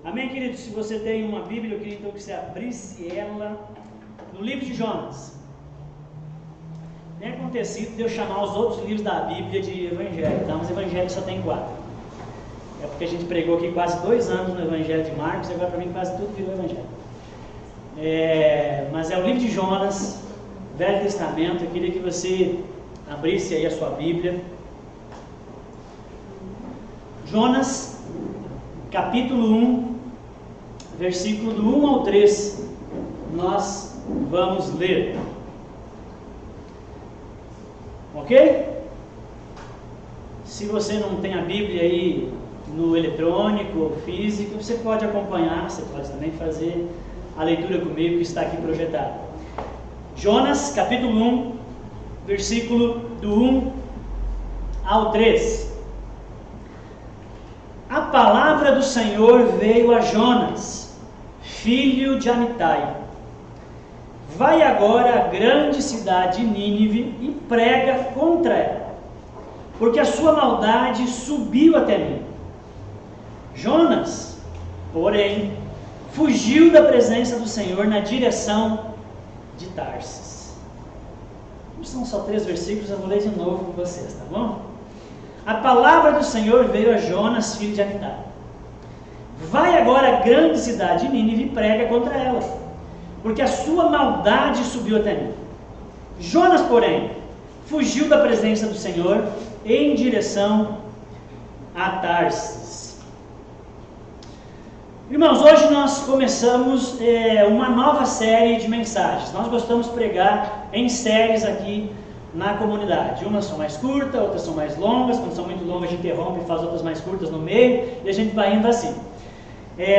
Amém, querido? Se você tem uma Bíblia, eu queria então que você abrisse ela no livro de Jonas. Tem acontecido de eu chamar os outros livros da Bíblia de Evangelho, tá? Mas Evangelho só tem 4. É porque a gente pregou aqui quase 2 anos no Evangelho de Marcos, e agora para mim quase tudo virou Evangelho. Mas é o livro de Jonas, Velho Testamento. Eu queria que você abrisse aí a sua Bíblia. Jonas, capítulo 1, versículo do 1 ao 3, nós vamos ler. Ok? Se você não tem a Bíblia aí no eletrônico ou físico, você pode acompanhar, você pode também fazer a leitura comigo que está aqui projetado. Jonas, capítulo 1, versículo do 1 ao 3. A palavra do Senhor veio a Jonas, filho de Amitai. Vai agora à grande cidade Nínive e prega contra ela, porque a sua maldade subiu até mim. Jonas, porém, fugiu da presença do Senhor na direção de Tarsis. São só 3 versículos, eu vou ler de novo com vocês, tá bom? A palavra do Senhor veio a Jonas, filho de Amitai. Vai agora à grande cidade Nínive e prega contra ela, porque a sua maldade subiu até mim. Jonas, porém, fugiu da presença do Senhor em direção a Tarsis. Irmãos, hoje nós começamos uma nova série de mensagens. Nós gostamos de pregar em séries aqui na comunidade. Umas são mais curtas, outras são mais longas. Quando são muito longas a gente interrompe e faz outras mais curtas no meio, e a gente vai indo assim.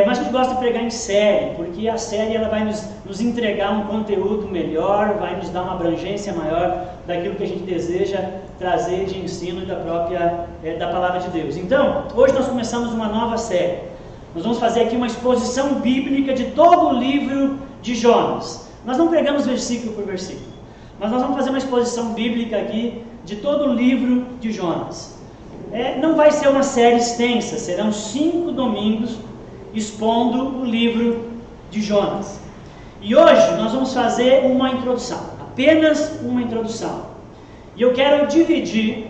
Mas a gente gosta de pregar em série, porque a série ela vai nos entregar um conteúdo melhor, vai nos dar uma abrangência maior daquilo que a gente deseja trazer de ensino da palavra de Deus. Então, hoje nós começamos uma nova série. Nós vamos fazer aqui uma exposição bíblica de todo o livro de Jonas. Nós não pregamos versículo por versículo, mas nós vamos fazer uma exposição bíblica aqui de todo o livro de Jonas. Não vai ser uma série extensa, serão 5 domingos expondo o livro de Jonas. E hoje nós vamos fazer uma introdução, apenas uma introdução. E eu quero dividir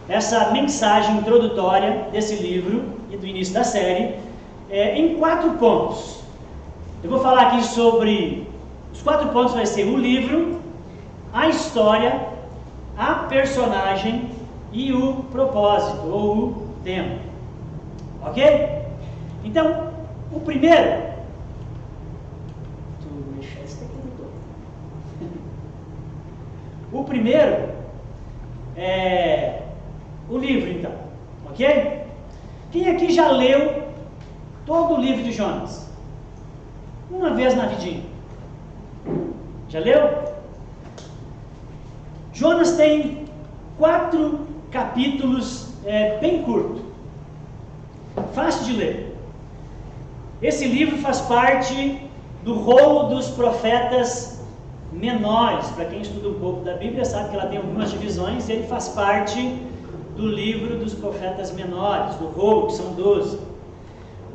essa mensagem introdutória desse livro e do início da série em 4 pontos. Eu vou falar aqui sobre os 4 pontos. Vai ser o livro, a história, a personagem e o propósito ou o tema. Ok? Então, o primeiro. O primeiro é o livro, então. Ok? Quem aqui já leu todo o livro de Jonas? Uma vez na vidinha. Já leu? Jonas tem 4 capítulos bem curtos. Fácil de ler. Esse livro faz parte do rolo dos profetas menores. Para quem estuda um pouco da Bíblia sabe que ela tem algumas divisões. Ele faz parte do livro dos profetas menores, do rolo, que são 12.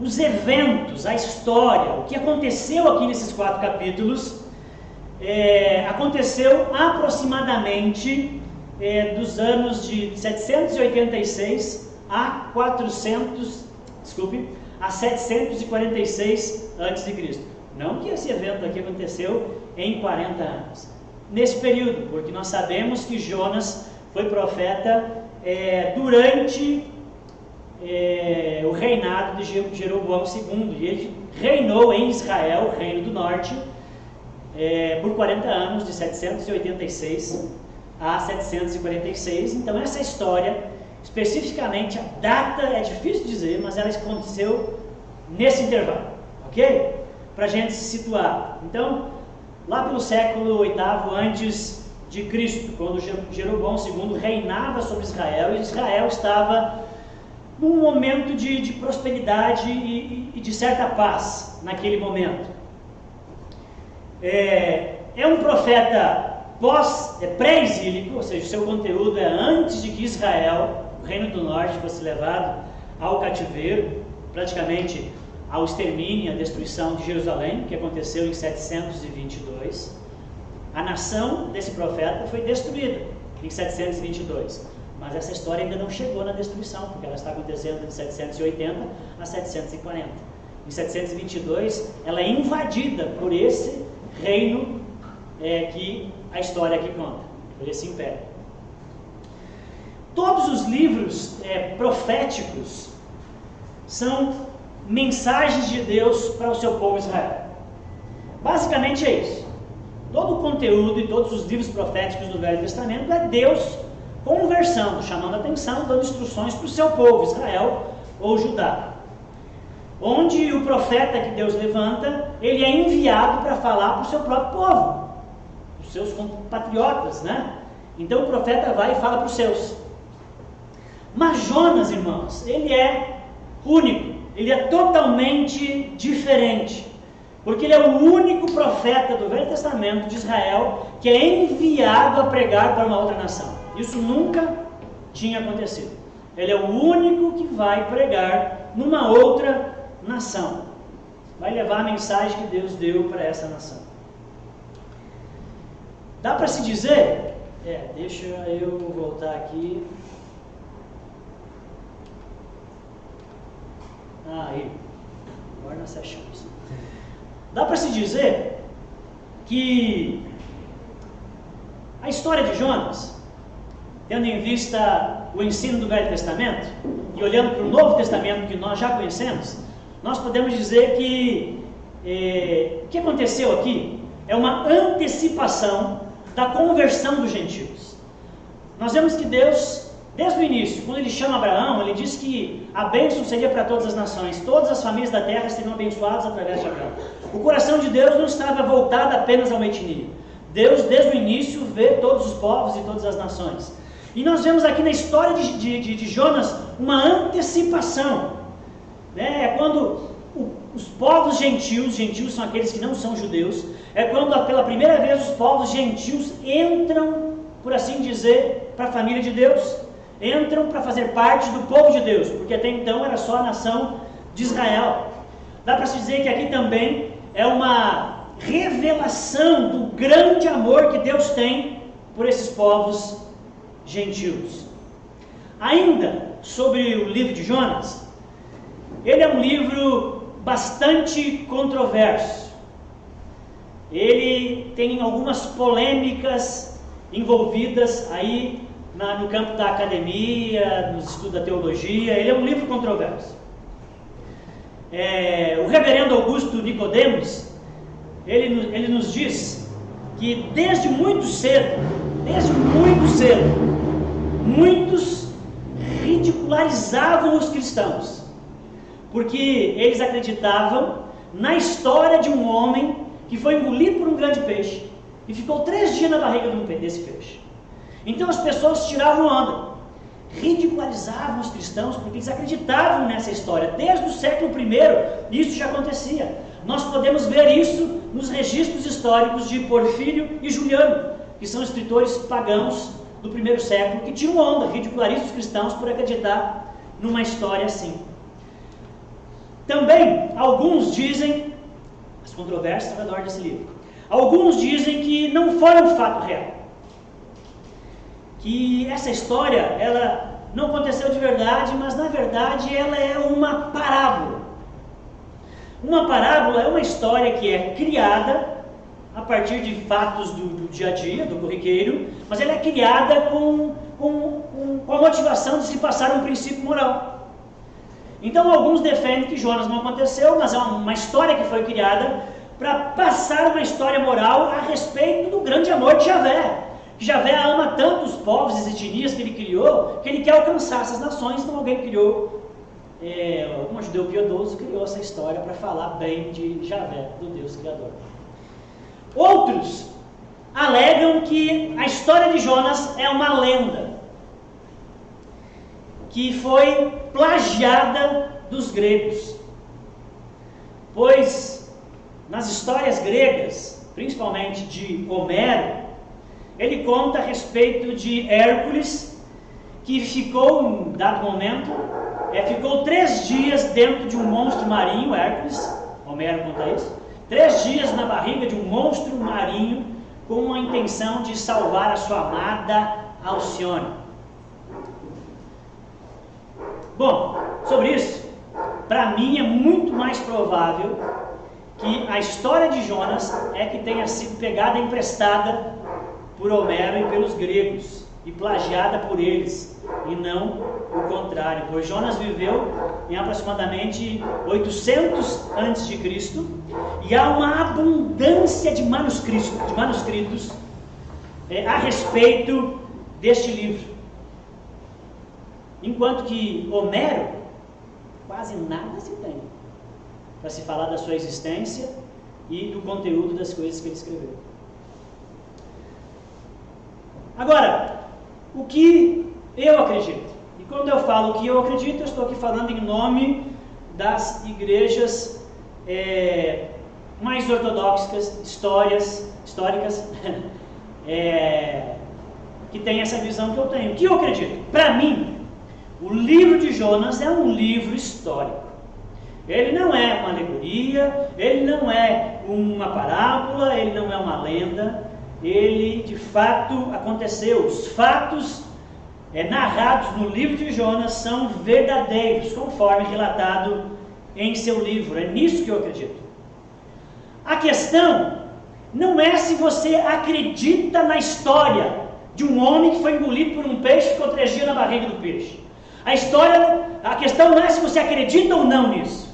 Os eventos, a história, o que aconteceu aqui nesses 4 capítulos, aconteceu aproximadamente dos anos de 786 a 746 a.C. Não que esse evento aqui aconteceu em 40 anos. Nesse período, porque nós sabemos que Jonas foi profeta durante o reinado de Jeroboão II. E ele reinou em Israel, reino do norte, por 40 anos, de 786 a 746. Então essa história, especificamente a data é difícil dizer, mas ela aconteceu nesse intervalo, ok? Para a gente se situar. Então, lá pelo século VIII antes de Cristo, quando Jeroboão II reinava sobre Israel, e Israel estava num momento de prosperidade e de certa paz naquele momento. É um profeta pré-exílico, ou seja, o seu conteúdo é antes de que Israel, o reino do norte, fosse levado ao cativeiro, praticamente ao extermínio e à destruição de Jerusalém, que aconteceu em 722. A nação desse profeta foi destruída em 722, mas essa história ainda não chegou na destruição, porque ela está acontecendo de 780 a 740. Em 722, ela é invadida por esse reino que a história aqui conta, por esse império. Todos os livros proféticos são mensagens de Deus para o seu povo Israel. Basicamente é isso. Todo o conteúdo e todos os livros proféticos do Velho Testamento é Deus conversando, chamando a atenção, dando instruções para o seu povo, Israel ou Judá. Onde o profeta que Deus levanta, ele é enviado para falar para o seu próprio povo, os seus compatriotas, né? Então o profeta vai e fala para os seus. Mas Jonas, irmãos, ele é único, ele é totalmente diferente, porque ele é o único profeta do Velho Testamento de Israel que é enviado a pregar para uma outra nação. Isso nunca tinha acontecido. Ele é o único que vai pregar numa outra nação, vai levar a mensagem que Deus deu para essa nação. Dá para se dizer, deixa eu voltar aqui. Aí, agora nós achamos. Dá para se dizer que a história de Jonas, tendo em vista o ensino do Velho Testamento e olhando para o Novo Testamento que nós já conhecemos, nós podemos dizer que o que aconteceu aqui é uma antecipação da conversão dos gentios. Nós vemos que Deus, desde o início, quando ele chama Abraão, ele diz que a bênção seria para todas as nações, todas as famílias da terra seriam abençoadas através de Abraão. O coração de Deus não estava voltado apenas a uma etnia. Deus, desde o início, vê todos os povos e todas as nações. E nós vemos aqui na história de Jonas uma antecipação. É quando os povos gentios são aqueles que não são judeus, é quando pela primeira vez os povos gentios entram, por assim dizer, para a família de Deus, entram para fazer parte do povo de Deus, porque até então era só a nação de Israel. Dá para se dizer que aqui também é uma revelação do grande amor que Deus tem por esses povos gentios. Ainda sobre o livro de Jonas, ele é um livro bastante controverso. Ele tem algumas polêmicas envolvidas aí no campo da academia, nos estudos da teologia. Ele é um livro controverso. O reverendo Augusto Nicodemos, ele nos diz que desde muito cedo, muitos ridicularizavam os cristãos, porque eles acreditavam na história de um homem que foi engolido por um grande peixe e ficou 3 dias na barriga desse peixe. Então as pessoas tiravam onda, ridicularizavam os cristãos, porque eles acreditavam nessa história. Desde o século I isso já acontecia. Nós podemos ver isso nos registros históricos de Porfírio e Juliano, que são escritores pagãos do primeiro século, que tinham onda, ridicularizam os cristãos por acreditar numa história assim. Também, alguns dizem, as controvérsias ao redor desse livro, alguns dizem que não foi um fato real, que essa história, ela não aconteceu de verdade, mas na verdade ela é uma parábola. Uma parábola é uma história que é criada a partir de fatos do dia a dia, do corriqueiro, mas ela é criada com a motivação de se passar um princípio moral. Então alguns defendem que Jonas não aconteceu, mas é uma história que foi criada para passar uma história moral a respeito do grande amor de Javé. Javé ama tanto os povos e as etnias que ele criou, que ele quer alcançar essas nações. Então alguém criou, algum judeu piedoso criou essa história para falar bem de Javé, do Deus Criador. Outros alegam que a história de Jonas é uma lenda, que foi plagiada dos gregos, pois nas histórias gregas, principalmente de Homero, ele conta a respeito de Hércules, que ficou, em dado momento, ficou 3 dias dentro de um monstro marinho, Hércules, Homero conta isso, 3 dias na barriga de um monstro marinho, com a intenção de salvar a sua amada Alcione. Bom, sobre isso, para mim é muito mais provável que a história de Jonas é que tenha sido pegada e emprestada por Homero e pelos gregos, e plagiada por eles, e não o contrário, pois Jonas viveu em aproximadamente 800 a.C. e há uma abundância de manuscritos a respeito deste livro, enquanto que Homero quase nada se tem para se falar da sua existência e do conteúdo das coisas que ele escreveu. Agora, o que eu acredito? E quando eu falo o que eu acredito, eu estou aqui falando em nome das igrejas mais ortodoxas, históricas, que têm essa visão que eu tenho. O que eu acredito? Para mim, o livro de Jonas é um livro histórico. Ele não é uma alegoria, ele não é uma parábola, ele não é uma lenda. Ele de fato aconteceu. Os fatos narrados no livro de Jonas são verdadeiros, conforme relatado em seu livro. É nisso que eu acredito. A questão não é se você acredita na história de um homem que foi engolido por um peixe e ficou 3 dias na barriga do peixe. A questão não é se você acredita ou não nisso.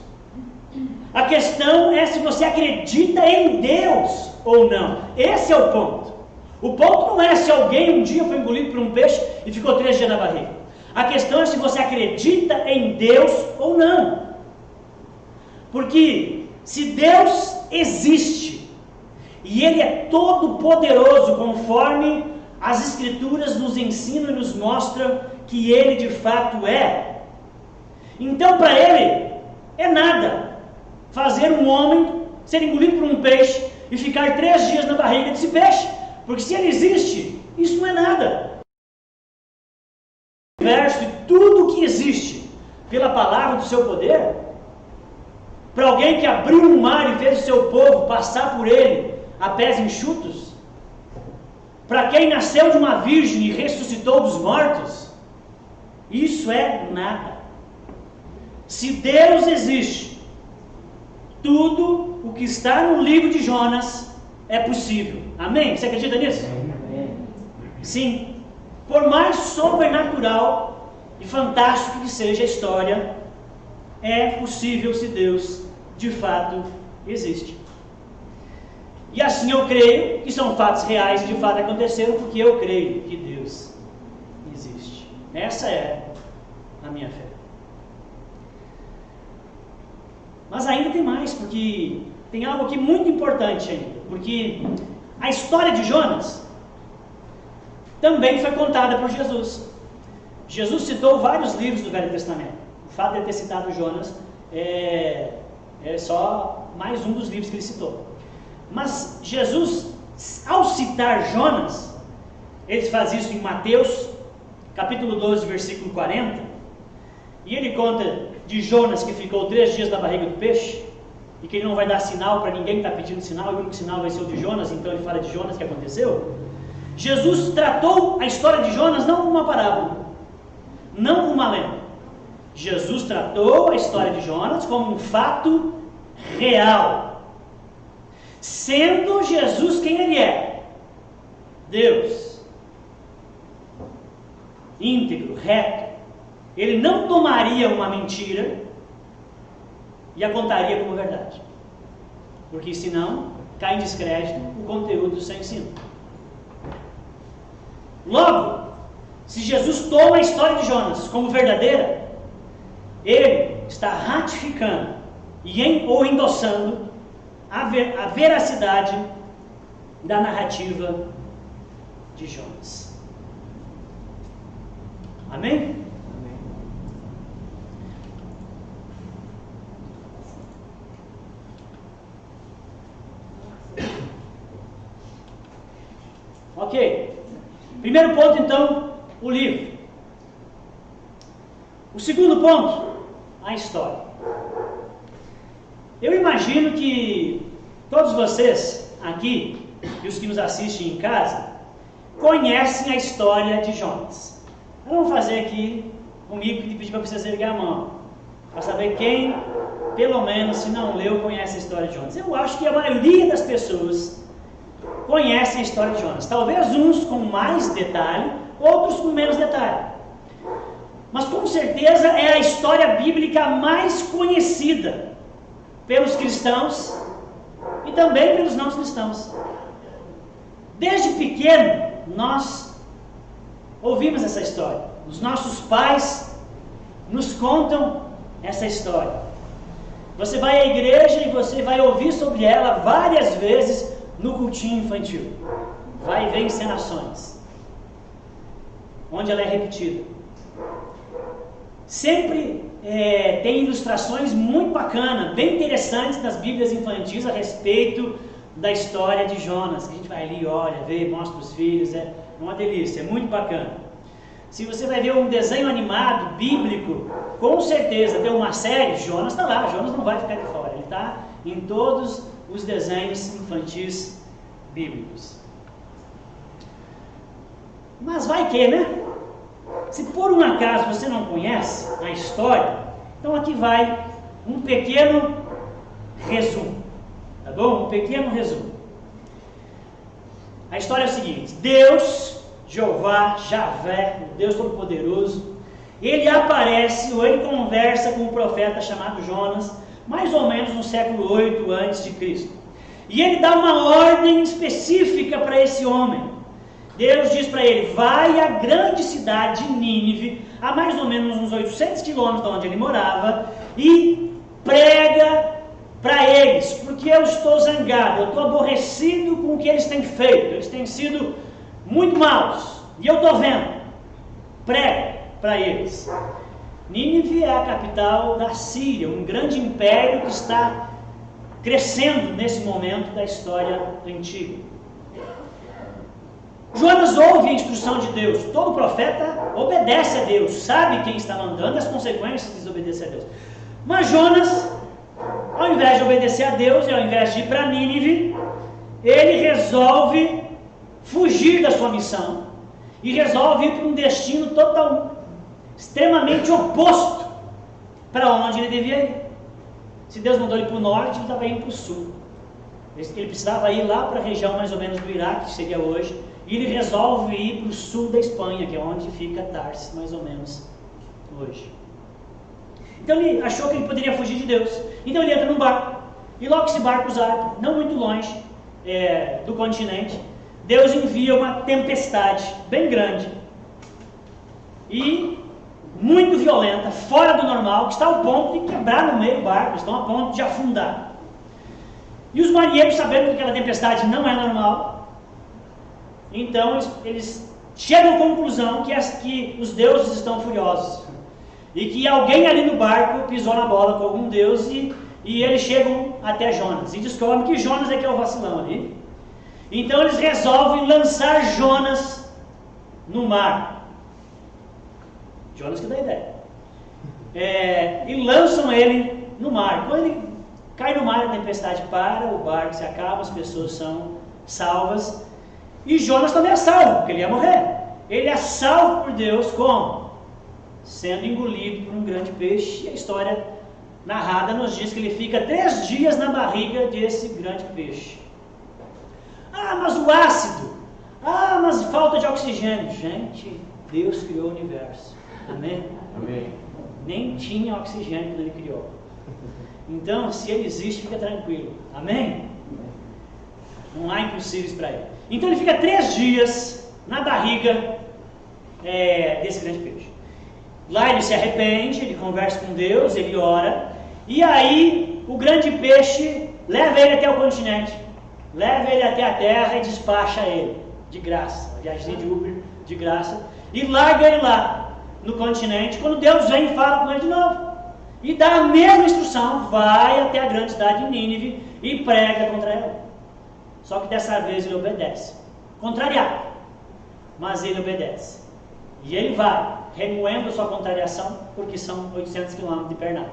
A questão é se você acredita em Deus ou não. Esse é o ponto. O ponto não é se alguém um dia foi engolido por um peixe e ficou 3 dias na barriga. A questão é se você acredita em Deus ou não. Porque se Deus existe e Ele é todo poderoso, conforme as Escrituras nos ensinam e nos mostram que Ele de fato é, então para Ele é nada fazer um homem ser engolido por um peixe e ficar 3 dias na barriga desse peixe, porque se ele existe, isso não é nada. O universo e tudo que existe pela palavra do seu poder, para alguém que abriu um mar e fez o seu povo passar por ele a pés enxutos, para quem nasceu de uma virgem e ressuscitou dos mortos, isso é nada. Se Deus existe, tudo o que está no livro de Jonas é possível. Amém? Você acredita nisso? Amém. Sim. Por mais sobrenatural e fantástico que seja a história, é possível se Deus de fato existe. E assim eu creio que são fatos reais e de fato aconteceram, porque eu creio que Deus existe. Essa é a minha fé. Mas ainda tem mais, porque tem algo aqui muito importante ainda, porque a história de Jonas também foi contada por Jesus. Jesus citou vários livros do Velho Testamento. O fato de ele ter citado Jonas é só mais um dos livros que ele citou. Mas Jesus, ao citar Jonas, ele faz isso em Mateus, capítulo 12, versículo 40, e ele conta de Jonas que ficou 3 dias na barriga do peixe, e que ele não vai dar sinal para ninguém que está pedindo sinal, e o único sinal vai ser o de Jonas, então ele fala de Jonas que aconteceu. Jesus tratou a história de Jonas não como uma parábola, não como uma lenda. Jesus tratou a história de Jonas como um fato real, sendo Jesus quem ele é, Deus, íntegro, reto. Ele não tomaria uma mentira e a contaria como verdade, porque senão cai em descrédito o conteúdo do seu ensino. Logo, se Jesus toma a história de Jonas como verdadeira, ele está ratificando ou endossando a veracidade da narrativa de Jonas. Amém? Ok. Primeiro ponto, então, o livro. O segundo ponto a história. Eu imagino que todos vocês aqui, e os que nos assistem em casa, conhecem a história de Jonas. Vamos fazer aqui comigo e pedir para vocês erguer a mão, para saber quem, pelo menos, se não leu, conhece a história de Jonas. Eu acho que a maioria das pessoas conhecem a história de Jonas. Talvez uns com mais detalhe, outros com menos detalhe. Mas com certeza é a história bíblica mais conhecida pelos cristãos e também pelos não cristãos. Desde pequeno, nós ouvimos essa história. Os nossos pais nos contam essa história. Você vai à igreja e você vai ouvir sobre ela várias vezes no cultinho infantil. Vai ver encenações, onde ela é repetida. Sempre tem ilustrações muito bacanas, bem interessantes nas Bíblias infantis a respeito da história de Jonas. A gente vai ali, olha, vê, mostra os filhos, é uma delícia, é muito bacana. Se você vai ver um desenho animado, bíblico, com certeza tem uma série, Jonas está lá, Jonas não vai ficar de fora, ele está em todos os desenhos infantis bíblicos. Mas vai que, né? Se por um acaso você não conhece a história, então aqui vai um pequeno resumo, tá bom? Um pequeno resumo. A história é o seguinte: Deus, Jeová, Javé, o Deus Todo-Poderoso, ele aparece ou ele conversa com um profeta chamado Jonas, mais ou menos no século 8 a.C. E ele dá uma ordem específica para esse homem. Deus diz para ele: vai à grande cidade de Nínive, a mais ou menos uns 800 quilômetros de onde ele morava, e prega para eles, porque eu estou zangado, eu estou aborrecido com o que eles têm feito, eles têm sido muito maus, e eu estou vendo. Prega para eles. Nínive é a capital da Síria, um grande império que está crescendo nesse momento da história antiga. Jonas ouve a instrução de Deus. Todo profeta obedece a Deus, sabe quem está mandando, as consequências de desobedecer a Deus. Mas Jonas, ao invés de obedecer a Deus e ao invés de ir para Nínive, ele resolve fugir da sua missão e resolve ir para um destino extremamente oposto para onde ele devia ir. Se Deus mandou ele para o norte, ele estava indo para o sul. Ele precisava ir lá para a região mais ou menos do Iraque, que seria hoje, e ele resolve ir para o sul da Espanha, que é onde fica Tarsis, mais ou menos hoje. Então ele achou que ele poderia fugir de Deus. Então ele entra num barco, e logo que esse barco zarpa, não muito longe do continente, Deus envia uma tempestade bem grande e muito violenta, fora do normal, que está ao ponto de quebrar no meio do barco, estão a ponto de afundar. E os marinheiros, sabendo que aquela tempestade não é normal, então eles chegam à conclusão que os deuses estão furiosos e que alguém ali no barco pisou na bola com algum deus, e eles chegam até Jonas e descobrem que Jonas é que é o vacilão ali. Então eles resolvem lançar Jonas no mar. Jonas que dá a ideia. E lançam ele no mar. Quando ele cai no mar, a tempestade para, o barco se acaba, as pessoas são salvas. E Jonas também é salvo, porque ele ia morrer. Ele é salvo por Deus como? Sendo engolido por um grande peixe. E a história narrada nos diz que ele fica 3 dias na barriga desse grande peixe. Ah, mas o ácido. Ah, mas falta de oxigênio. Gente, Deus criou o universo. Amém? Amém. Nem tinha oxigênio quando ele criou. Então, se ele existe, fica tranquilo. Amém? Não há impossíveis para ele. Então ele fica 3 dias na barriga desse grande peixe. Lá ele se arrepende, ele conversa com Deus, ele ora. E aí o grande peixe leva ele até o continente. Leva ele até a terra e despacha ele. De graça. Uma viagem de Uber, de graça. E larga ele lá no continente. Quando Deus vem e fala com ele de novo. E dá a mesma instrução. Vai até a grande cidade de Nínive e prega contra ela. Só que dessa vez ele obedece. Contrariado. Mas ele obedece. E ele vai, remoendo a sua contrariação, porque são 800 quilômetros de pernada.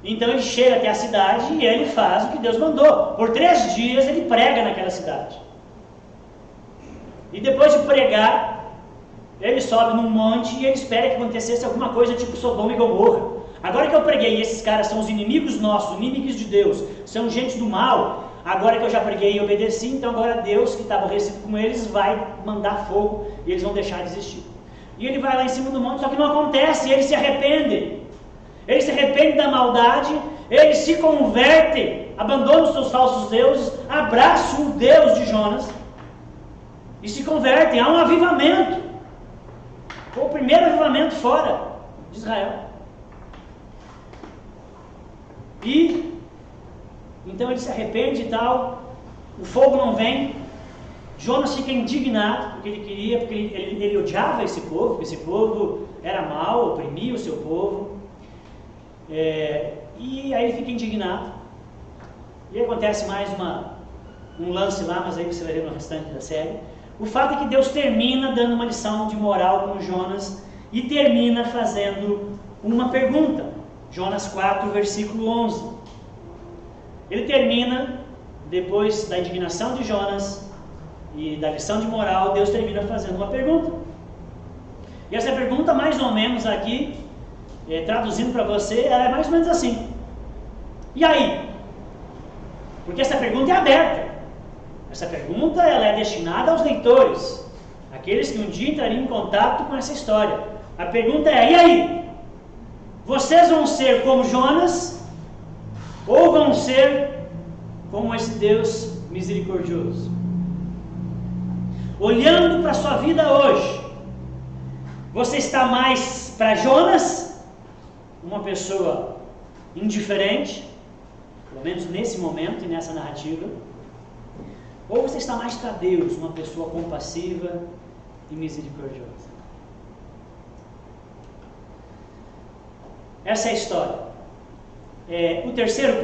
Então ele chega até a cidade e ele faz o que Deus mandou. Por 3 dias ele prega naquela cidade. E depois de pregar, ele sobe num monte e ele espera que acontecesse alguma coisa tipo Sodoma e Gomorra. Agora que eu preguei e esses caras são os inimigos nossos, inimigos de Deus, são gente do mal, agora que eu já preguei e obedeci, então agora Deus, que está aborrecido com eles, vai mandar fogo e eles vão deixar de existir. E ele vai lá em cima do monte, só que não acontece, eles se arrependem. Eles se arrependem da maldade, eles se convertem, abandonam os seus falsos deuses, abraçam o Deus de Jonas e se convertem. Há um avivamento. Foi o primeiro avivamento fora de Israel. E então ele se arrepende e tal, o fogo não vem, Jonas fica indignado, porque ele odiava esse povo, porque esse povo era mau, oprimia o seu povo, e aí ele fica indignado, e acontece mais um lance lá, mas aí você vai ver no restante da série. O fato é que Deus termina dando uma lição de moral com Jonas, e termina fazendo uma pergunta. Jonas 4, versículo 11. Ele termina, depois da indignação de Jonas e da lição de moral, Deus termina fazendo uma pergunta. E essa pergunta, mais ou menos aqui, traduzindo para você, ela é mais ou menos assim. E aí? Porque essa pergunta é aberta. Essa pergunta ela é destinada aos leitores, aqueles que um dia entrariam em contato com essa história. A pergunta é, e aí? Vocês vão ser como Jonas ou vão ser como esse Deus misericordioso? Olhando para a sua vida hoje, você está mais para Jonas, uma pessoa indiferente, pelo menos nesse momento e nessa narrativa, ou você está mais para Deus, uma pessoa compassiva e misericordiosa? Essa é a história. O terceiro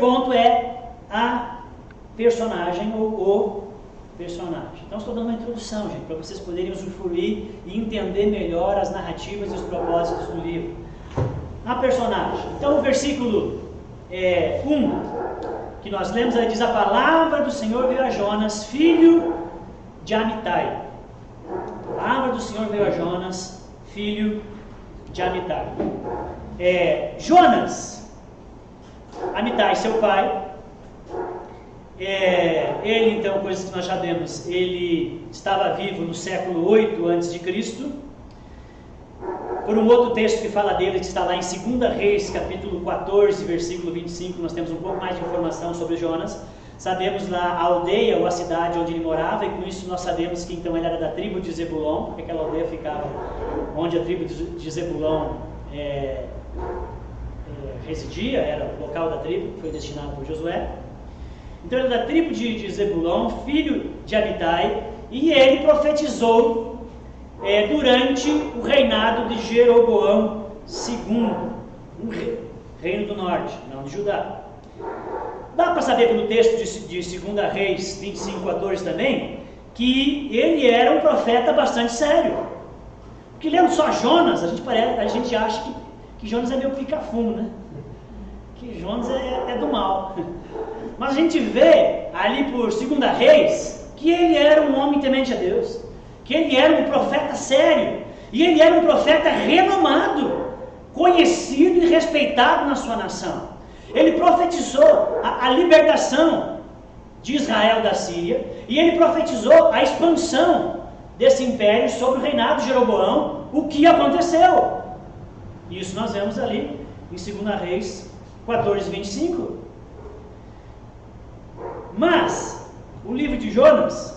ponto é a personagem ou o personagem. Então estou dando uma introdução, gente, para vocês poderem usufruir e entender melhor as narrativas e os propósitos do livro. A personagem. Então o versículo 1 que nós lemos, ele diz: a palavra do Senhor veio a Jonas, filho de Amitai. A palavra do Senhor veio a Jonas, filho de Amitai. Jonas, Amitai, seu pai, ele então, coisas que nós sabemos, ele estava vivo no século 8 a.C. Por um outro texto que fala dele, que está lá em 2 Reis, capítulo 14, versículo 25, nós temos um pouco mais de informação sobre Jonas. Sabemos lá a aldeia ou a cidade onde ele morava, e com isso nós sabemos que então ele era da tribo de Zebulon, porque aquela aldeia ficava onde a tribo de Zebulon residia, era o local da tribo, que foi destinado por Josué. Então ele é da tribo de Zebulon, filho de Amitai, e ele profetizou durante o reinado de Jeroboão II, reino do norte, não de Judá. Dá para saber pelo texto de 2 Reis 25:14 também, que ele era um profeta bastante sério. Porque lendo só Jonas, a gente acha que Jonas é meio pica-fumo, né? Que Jonas é do mal. Mas a gente vê ali por 2 Reis que ele era um homem temente a Deus, que ele era um profeta sério, e ele era um profeta renomado, conhecido e respeitado na sua nação. Ele profetizou a libertação de Israel da Síria, e ele profetizou a expansão desse império sobre o reinado de Jeroboão, o que aconteceu. Isso nós vemos ali em 2 Reis 14:25. Mas o livro de Jonas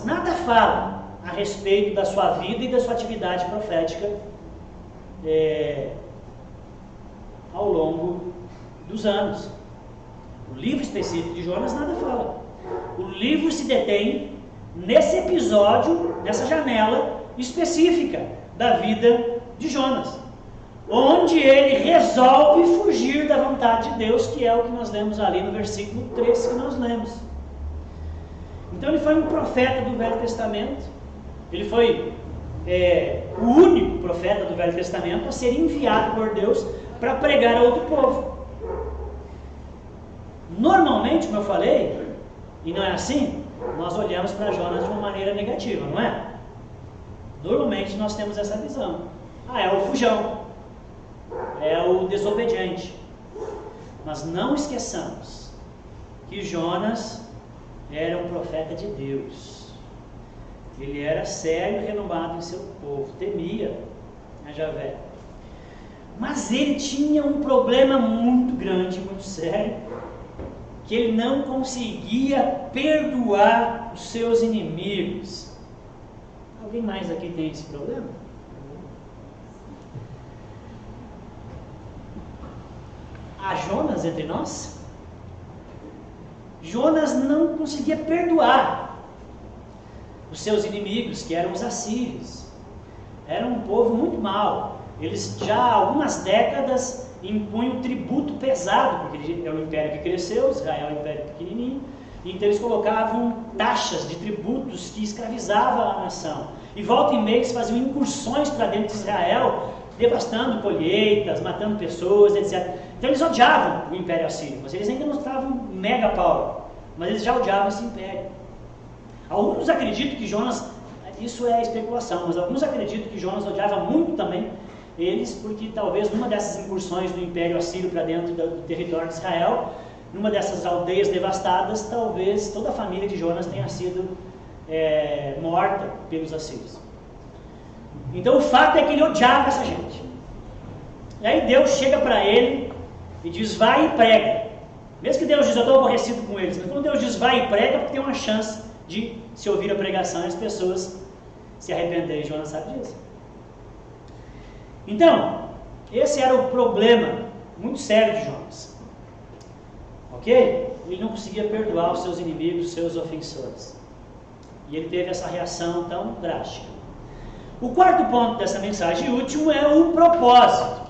nada fala a respeito da sua vida e da sua atividade profética ao longo dos anos. O livro específico de Jonas nada fala. O livro se detém nesse episódio, nessa janela específica da vida de Jonas, onde ele resolve fugir da vontade de Deus, que é o que nós lemos ali no versículo 3 que nós lemos. Então ele foi um profeta do Velho Testamento, ele foi o único profeta do Velho Testamento a ser enviado por Deus para pregar a outro povo. Normalmente, como eu falei, e não é assim, nós olhamos para Jonas de uma maneira negativa, não é? Normalmente nós temos essa visão. É o fujão, é o desobediente. Mas não esqueçamos que Jonas era um profeta de Deus. Ele era sério e renomado em seu povo, temia a Javé. Mas ele tinha um problema muito grande, muito sério, que ele não conseguia perdoar os seus inimigos. Alguém mais aqui tem esse problema? Há Jonas entre nós? Jonas não conseguia perdoar os seus inimigos, que eram os assírios. Era um povo muito mau. Eles já há algumas décadas impunham tributo pesado, porque é um império que cresceu, Israel é um império pequenininho, então eles colocavam taxas de tributos que escravizavam a nação. E volta e meia eles faziam incursões para dentro de Israel, devastando colheitas, matando pessoas, etc. Então eles odiavam o Império Assírio, mas eles ainda não estavam mega power, mas eles já odiavam esse império. Alguns acreditam que Jonas, isso é especulação, mas alguns acreditam que Jonas odiava muito também eles, porque talvez numa dessas incursões do Império Assírio para dentro do território de Israel, numa dessas aldeias devastadas, talvez toda a família de Jonas tenha sido morta pelos assírios. Então o fato é que ele odiava essa gente. E aí Deus chega para ele e diz: vai e prega. Mesmo que Deus diz: eu estou aborrecido com eles, mas quando Deus diz vai e prega, porque tem uma chance de se ouvir a pregação e as pessoas se arrependerem. Jonas sabe disso. Então, esse era o problema muito sério de Jonas. Ok? Ele não conseguia perdoar os seus inimigos, os seus ofensores. E ele teve essa reação tão drástica. O quarto ponto dessa mensagem, e último, é o propósito.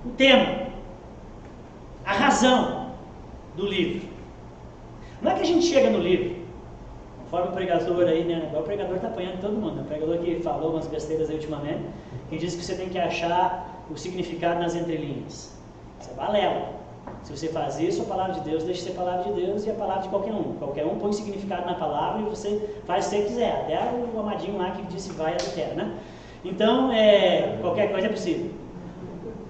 O tema, a razão do livro. Não é que a gente chega no livro, conforme o pregador aí, né? Agora o pregador está apanhando todo mundo, né? O pregador que falou umas besteiras aí ultimamente, que disse que você tem que achar o significado nas entrelinhas. Isso é balela. Se você faz isso, a palavra de Deus deixa de ser palavra de Deus e a palavra de qualquer um. Qualquer um põe significado na palavra e você faz o que você quiser. Até o amadinho lá que disse vai até terra, né? Então, qualquer coisa é possível.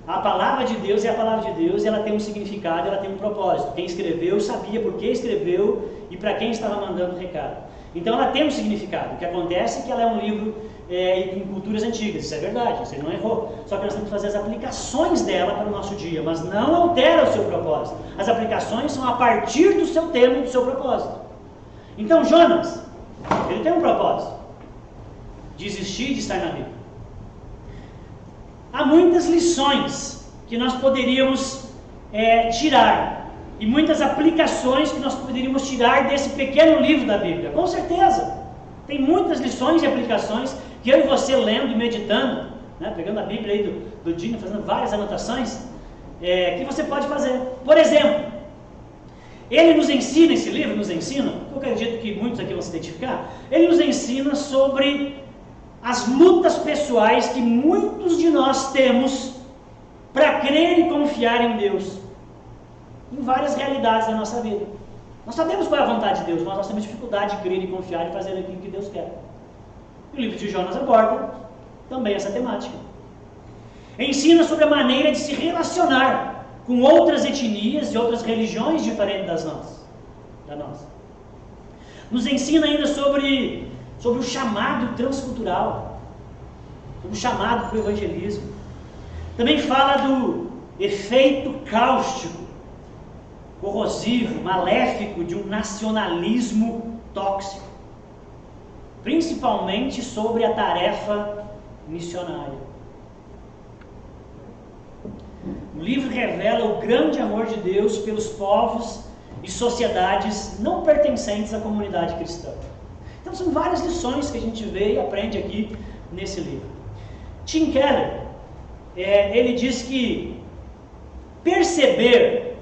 A palavra de Deus é a palavra de Deus e ela tem um significado, ela tem um propósito. Quem escreveu sabia por que escreveu e para quem estava mandando o recado. Então ela tem um significado. O que acontece é que ela é um livro em culturas antigas, isso é verdade, você não errou. Só que nós temos que fazer as aplicações dela para o nosso dia, mas não altera o seu propósito. As aplicações são a partir do seu tema e do seu propósito. Então Jonas, ele tem um propósito de existir e de estar na Bíblia. Há muitas lições que nós poderíamos tirar e muitas aplicações que nós poderíamos tirar desse pequeno livro da Bíblia, com certeza. Tem muitas lições e aplicações que eu e você lendo e meditando, né, pegando a Bíblia aí do Dino, fazendo várias anotações, que você pode fazer. Por exemplo, ele nos ensina, esse livro nos ensina, eu acredito que muitos aqui vão se identificar, ele nos ensina sobre as lutas pessoais que muitos de nós temos para crer e confiar em Deus, em várias realidades da nossa vida. Nós sabemos qual é a vontade de Deus, mas nós temos dificuldade de crer e confiar e fazer aquilo que Deus quer. E o livro de Jonas aborda também essa temática. Ensina sobre a maneira de se relacionar com outras etnias e outras religiões diferentes da nossa. Nos ensina ainda sobre o chamado transcultural, sobre o chamado para o evangelismo. Também fala do efeito cáustico, corrosivo, maléfico de um nacionalismo tóxico, principalmente sobre a tarefa missionária. O livro revela o grande amor de Deus pelos povos e sociedades não pertencentes à comunidade cristã. Então são várias lições que a gente vê e aprende aqui nesse livro. Tim Keller, ele diz que perceber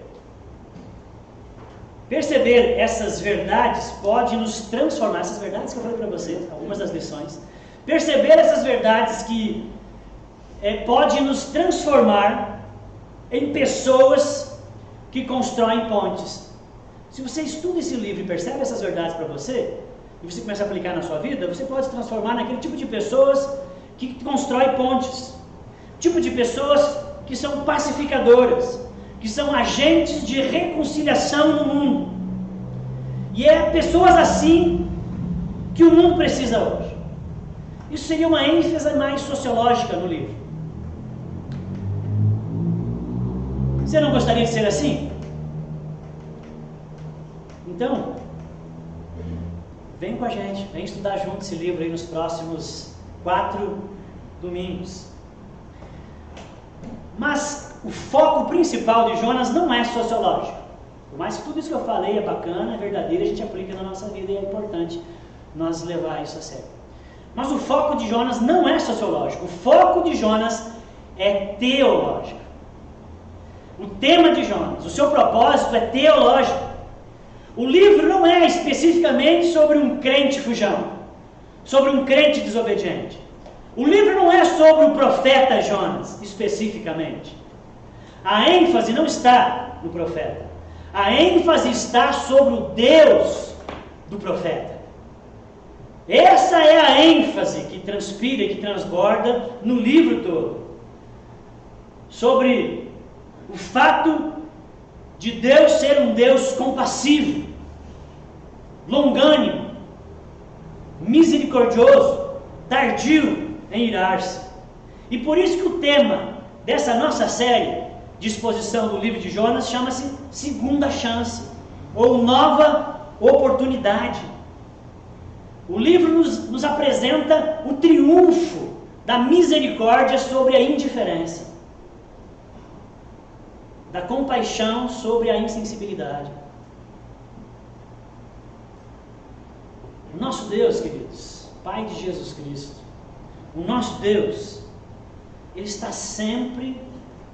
Perceber essas verdades pode nos transformar, essas verdades que eu falei para vocês, algumas das lições, perceber essas verdades que pode nos transformar em pessoas que constroem pontes. Se você estuda esse livro e percebe essas verdades para você, e você começa a aplicar na sua vida, você pode se transformar naquele tipo de pessoas que constrói pontes, tipo de pessoas que são pacificadoras, que são agentes de reconciliação no mundo. E é pessoas assim que o mundo precisa hoje. Isso seria uma ênfase mais sociológica no livro. Você não gostaria de ser assim? Então, vem com a gente, vem estudar junto esse livro aí nos próximos 4 domingos. Mas o foco principal de Jonas não é sociológico. Por mais que tudo isso que eu falei é bacana, é verdadeiro, a gente aplica na nossa vida e é importante nós levar isso a sério. Mas o foco de Jonas não é sociológico, o foco de Jonas é teológico. O tema de Jonas, o seu propósito é teológico. O livro não é especificamente sobre um crente fujão, sobre um crente desobediente. O livro não é sobre o profeta Jonas, especificamente. A ênfase não está no profeta. A ênfase está sobre o Deus do profeta. Essa é a ênfase que transpira e que transborda no livro todo. Sobre o fato de Deus ser um Deus compassivo, longânimo, misericordioso, tardio em irar-se. E por isso que o tema dessa nossa série de exposição do livro de Jonas chama-se Segunda Chance, ou Nova Oportunidade. O livro nos apresenta o triunfo da misericórdia sobre a indiferença, da compaixão sobre a insensibilidade. O nosso Deus, queridos, Pai de Jesus Cristo, o nosso Deus, Ele está sempre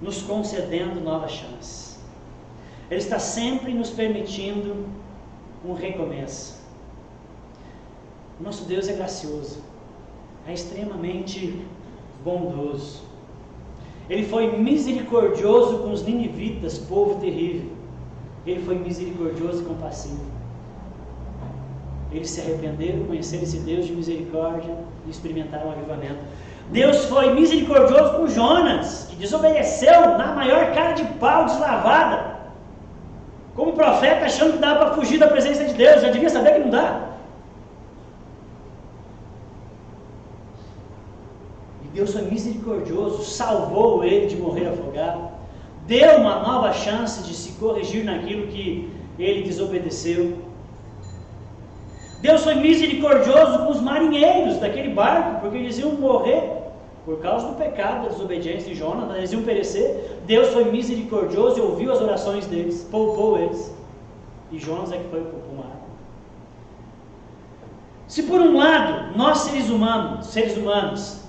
nos concedendo nova chance. Ele está sempre nos permitindo um recomeço. O nosso Deus é gracioso, é extremamente bondoso. Ele foi misericordioso com os ninivitas, povo terrível. Ele foi misericordioso e compassivo. Eles se arrependeram, conheceram esse Deus de misericórdia e experimentaram o avivamento. Deus foi misericordioso com Jonas, que desobedeceu na maior cara de pau deslavada, como profeta, achando que dava para fugir da presença de Deus. Já devia saber que não dá. E Deus foi misericordioso, salvou ele de morrer afogado, deu uma nova chance de se corrigir naquilo que ele desobedeceu. Deus foi misericordioso com os marinheiros daquele barco, porque eles iam morrer por causa do pecado, da desobediência de Jonas, eles iam perecer. Deus foi misericordioso e ouviu as orações deles, poupou eles. E Jonas é que foi para o mar. Se por um lado, nós seres humanos,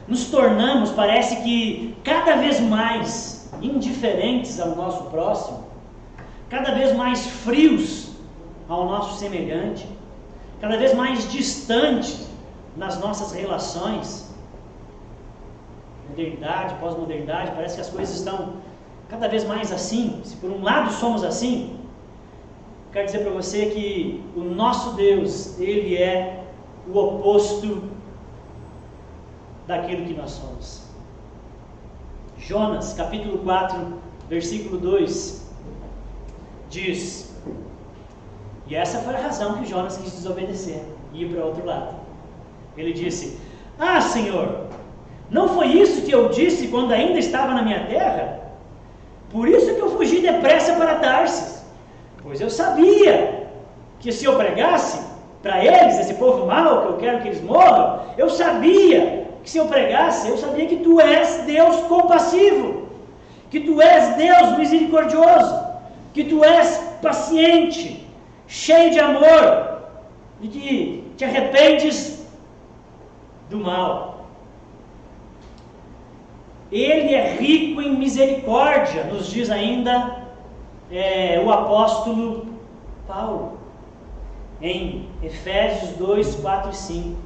nos tornamos, parece que cada vez mais indiferentes ao nosso próximo, cada vez mais frios ao nosso semelhante, cada vez mais distantes nas nossas relações, modernidade, pós-modernidade, parece que as coisas estão cada vez mais assim. Se por um lado somos assim, quero dizer para você que o nosso Deus, Ele é o oposto daquilo que nós somos. Jonas, capítulo 4, versículo 2, diz, e essa foi a razão que Jonas quis desobedecer e ir para o outro lado. Ele disse, ah, Senhor, não foi isso que eu disse quando ainda estava na minha terra? Por isso que eu fugi depressa para Tarsis, pois eu sabia que se eu pregasse para eles, esse povo mau, que eu quero que eles morram, eu sabia que se eu pregasse, eu sabia que Tu és Deus compassivo, que Tu és Deus misericordioso, que Tu és paciente, cheio de amor, e que te arrependes do mal. Ele é rico em misericórdia, nos diz ainda o apóstolo Paulo, em Efésios 2, 4 e 5.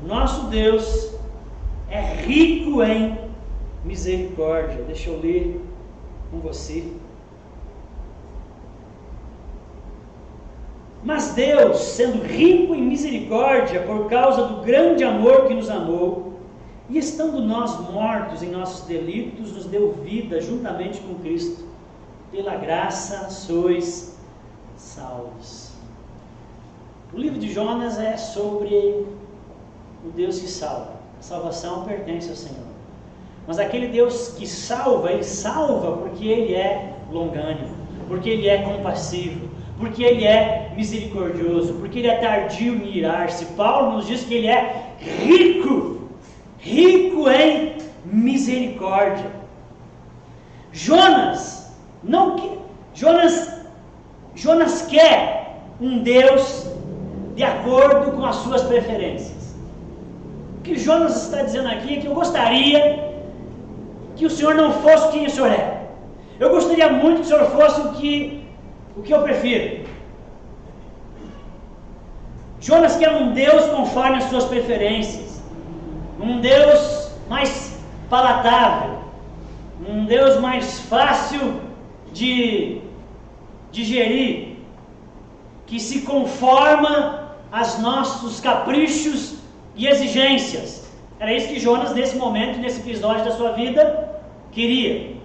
Nosso Deus é rico em misericórdia. Deixa eu ler com você. Mas Deus, sendo rico em misericórdia, por causa do grande amor que nos amou, e estando nós mortos em nossos delitos, nos deu vida juntamente com Cristo. Pela graça sois salvos. O livro de Jonas é sobre o Deus que salva. A salvação pertence ao Senhor. Mas aquele Deus que salva, Ele salva porque Ele é longânimo, porque Ele é compassivo, porque Ele é misericordioso, porque Ele é tardio em irar-se. Paulo nos diz que Ele é rico em misericórdia. Jonas quer um Deus de acordo com as suas preferências. O que Jonas está dizendo aqui é que eu gostaria que o Senhor não fosse quem o Senhor é. Eu gostaria muito que o Senhor fosse o que eu prefiro. Jonas quer um Deus conforme as suas preferências, um Deus mais palatável, um Deus mais fácil de digerir, que se conforma aos nossos caprichos e exigências. Era isso que Jonas, nesse momento, nesse episódio da sua vida, queria.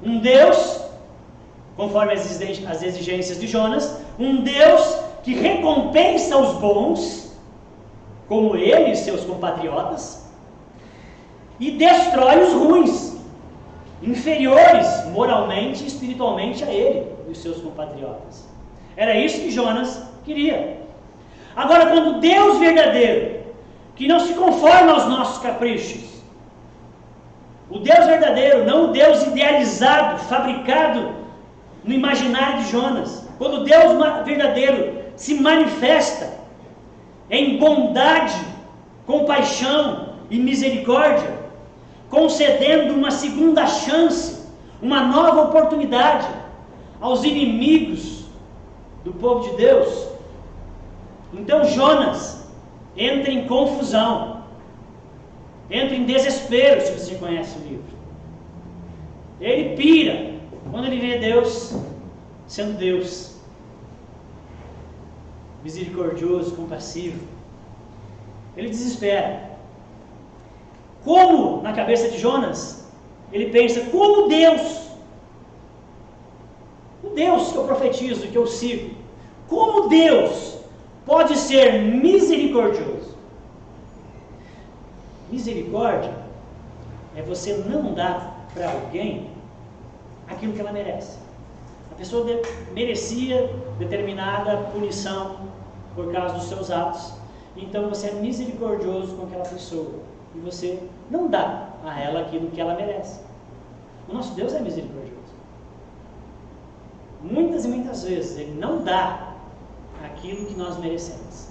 Um Deus, conforme as exigências de Jonas, um Deus que recompensa os bons, como ele e seus compatriotas, e destrói os ruins, inferiores moralmente e espiritualmente a ele e os seus compatriotas. Era isso que Jonas queria. Agora, quando Deus verdadeiro, que não se conforma aos nossos caprichos, o Deus verdadeiro, não o Deus idealizado, fabricado no imaginário de Jonas, quando o Deus verdadeiro se manifesta em bondade, compaixão e misericórdia, concedendo uma segunda chance, uma nova oportunidade aos inimigos do povo de Deus, então Jonas entra em confusão, entra em desespero, se você conhece o livro. Ele pira quando ele vê Deus sendo Deus, misericordioso, compassivo. Ele desespera. Como, na cabeça de Jonas, ele pensa, como Deus, o Deus que eu profetizo, que eu sigo, como Deus pode ser misericordioso? Misericórdia é você não dar para alguém aquilo que ela merece. A pessoa merecia determinada punição por causa dos seus atos, então você é misericordioso com aquela pessoa e você não dá a ela aquilo que ela merece. O nosso Deus é misericordioso. Muitas e muitas vezes Ele não dá aquilo que nós merecemos.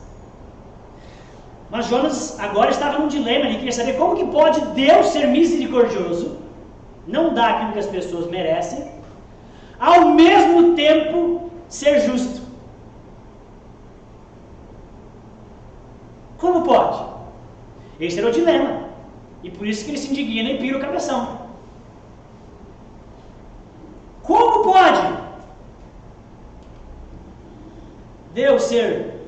Mas Jonas agora estava num dilema, ele queria saber como que pode Deus ser misericordioso, não dar aquilo que as pessoas merecem, ao mesmo tempo ser justo. Como pode? Esse era o dilema, e por isso que ele se indigna e pira o cabeção. Como pode Deus ser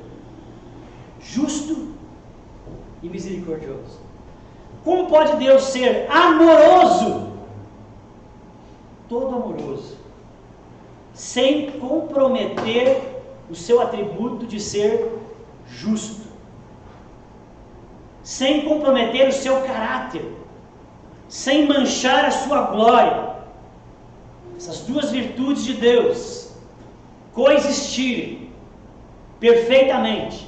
justo e misericordioso? Como pode Deus ser amoroso, todo amoroso, sem comprometer o seu atributo de ser justo, sem comprometer o seu caráter, sem manchar a sua glória? Essas duas virtudes de Deus coexistirem perfeitamente